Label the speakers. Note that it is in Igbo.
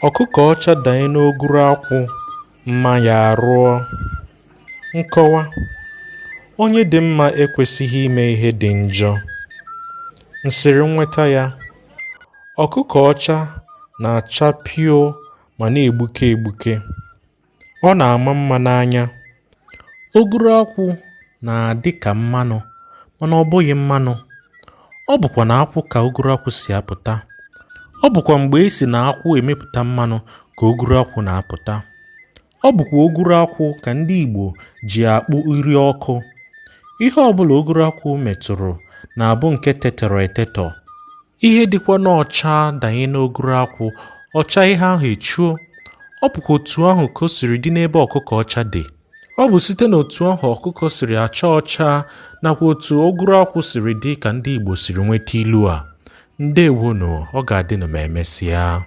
Speaker 1: Ọkụkọ ọcha danye n'oguru akwụ, mma ya arụọ. Nkọwa: onye dị mma ekwesịghị ime ihe dị njọ. Nsịrị nnweta ya: ọkụkọ ọcha na-acha pịọ ma na-egbuke egbuke. Ọ na-ama mma n'anya. Oguru akwụ na-adị ka mmanụ mana ọ bụghị mmanụ. Ọ bụkwa na akwụ ka oguru akwụ si apụta. Ọ bụkwa mgbe esi na akwụ emepụta mmanụ ka oguru akwụ na-apụta. Ọ bụkwa oguru akwụ ka ndị Igbo ji akpụ iri ọkụ. Ihe ọbụla oguru akwụ metụrụ na-abụ nke tetọrọ etetọ. Ihe dịkwa n'ọcha danye n'oguru akwụ, ọcha ihe ahụ echuo. Ọ bụkwa otu ahụ ka o siri dị n'ebe ọkụkọ ọcha dị. Ọ bụ site n'otu ahụ ọkụkọ siri acha ọcha nakwa otu oguru akwụ siri dị ka ndị Igbo siri nweta ilu a. Ndewonu, ọ ga-adịnụ ma emesịa.